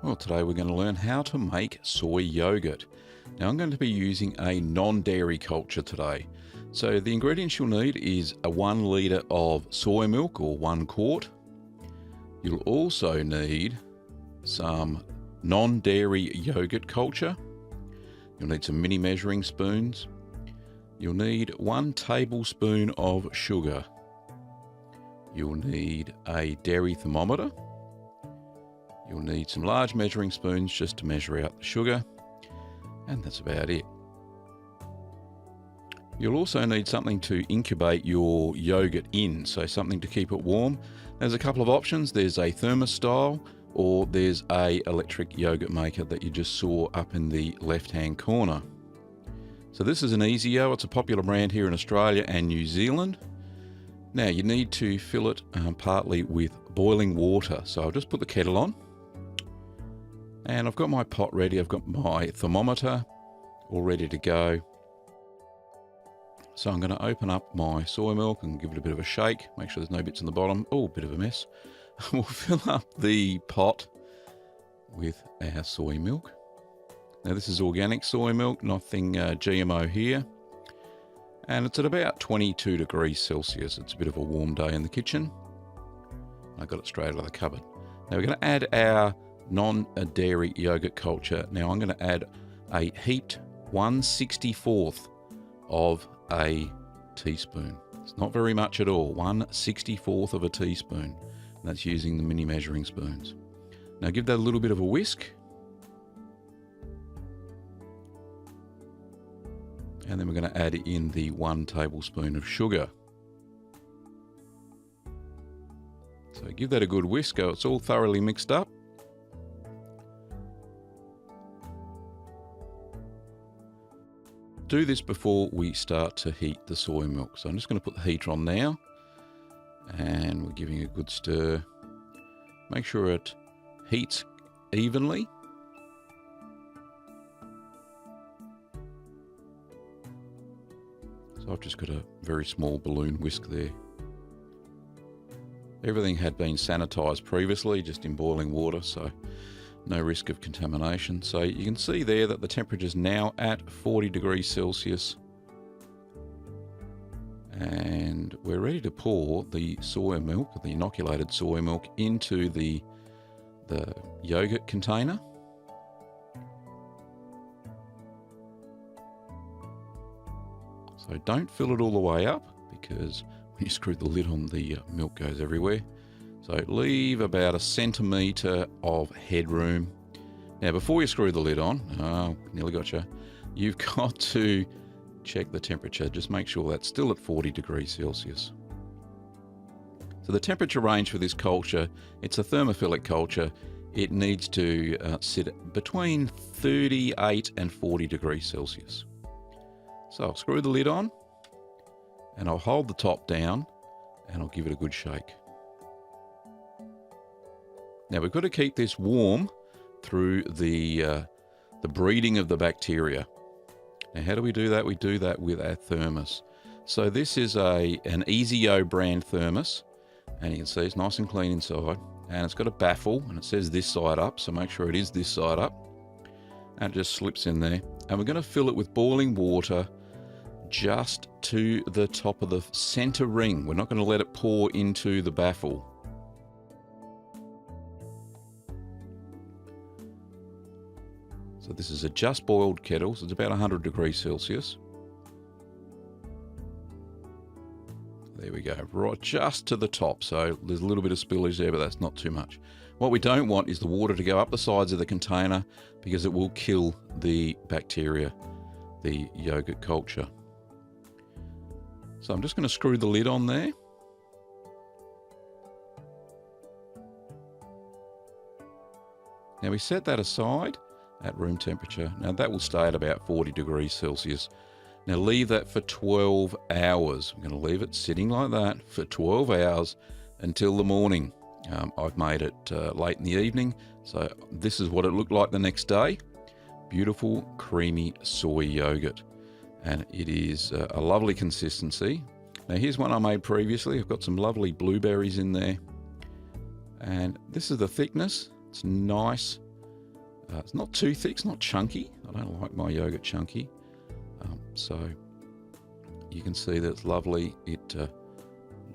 Well, today we're going to learn how to make soy yogurt. Now I'm going to be using a non-dairy culture today. So the ingredients you'll need is a 1 litre of soy milk, or 1 quart. You'll also need some non-dairy yogurt culture. You'll need some mini measuring spoons. You'll need 1 tablespoon of sugar. You'll need a dairy thermometer. You'll need some large measuring spoons just to measure out the sugar, and that's about it. You'll also need something to incubate your yogurt in, so something to keep it warm. There's a couple of options. There's a thermos style, or there's a electric yogurt maker that you just saw up in the left-hand corner. So this is an Easy-O. It's a popular brand here in Australia and New Zealand. Now you need to fill it partly with boiling water. So I'll just put the kettle on. And I've got my pot ready. I've got my thermometer all ready to go. So I'm going to open up my soy milk and give it a bit of a shake. Make sure there's no bits in the bottom. Oh, bit of a mess. We'll fill up the pot with our soy milk. Now this is organic soy milk, nothing GMO here. And it's at about 22 degrees Celsius. It's a bit of a warm day in the kitchen. I got it straight out of the cupboard. Now we're going to add our non-dairy yogurt culture. Now I'm going to add a heaped 1/64th of a teaspoon. It's not very much at all. 1/64th of a teaspoon. That's using the mini measuring spoons. Now give that a little bit of a whisk. And then we're going to add in the 1 tablespoon of sugar. So give that a good whisk so it's all thoroughly mixed up. Do this before we start to heat the soy milk. So I'm just going to put the heater on now, and we're giving a good stir. Make sure it heats evenly. So I've just got a very small balloon whisk there. Everything had been sanitized previously, just in boiling water, so no risk of contamination. So you can see there that the temperature is now at 40 degrees Celsius. And we're ready to pour the soy milk, the inoculated soy milk, into the yogurt container. So don't fill it all the way up, because when you screw the lid on, the milk goes everywhere. So leave about 1 centimetre of headroom. Now before you screw the lid on, nearly got you, you've got to check the temperature. Just make sure that's still at 40 degrees Celsius. So the temperature range for this culture, it's a thermophilic culture. It needs to sit between 38 and 40 degrees Celsius. So I'll screw the lid on, and I'll hold the top down, and I'll give it a good shake. Now we've got to keep this warm through the breeding of the bacteria. Now how do we do that? We do that with our thermos. So this is an Easy-O brand thermos, and you can see it's nice and clean inside, and it's got a baffle, and it says this side up, so make sure it is this side up, and it just slips in there. And we're going to fill it with boiling water just to the top of the center ring. We're not going to let it pour into the baffle. So this is a just boiled kettle, so it's about 100 degrees Celsius. There we go, right just to the top. So there's a little bit of spillage there, but that's not too much. What we don't want is the water to go up the sides of the container, because it will kill the bacteria, the yogurt culture. So I'm just going to screw the lid on there. Now we set that aside at room temperature. Now that will stay at about 40 degrees Celsius. Now leave that for 12 hours. I'm going to leave it sitting like that for 12 hours until the morning. I've made it late in the evening, so this is what it looked like the next day. Beautiful, creamy soy yogurt. And it is a lovely consistency. Now here's one I made previously. I've got some lovely blueberries in there. And this is the thickness. It's nice It's not too thick, it's not chunky. I don't like my yogurt chunky. So you can see that it's lovely. It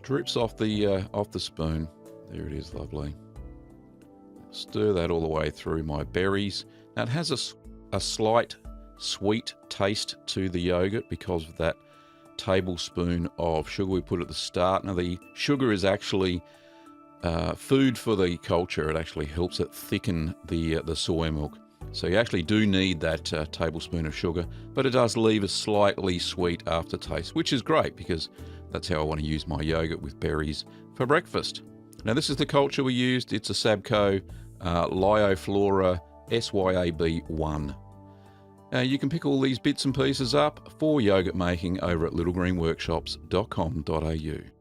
drips off the spoon. There it is, lovely. Stir that all the way through my berries. Now it has a slight sweet taste to the yogurt because of that tablespoon of sugar we put at the start. Now the sugar is actually food for the culture. It actually helps it thicken the soy milk. So you actually do need that tablespoon of sugar, but it does leave a slightly sweet aftertaste, which is great because that's how I want to use my yogurt with berries for breakfast. Now this is the culture we used. It's a Sabco Lyoflora SYAB1. You can pick all these bits and pieces up for yogurt making over at littlegreenworkshops.com.au.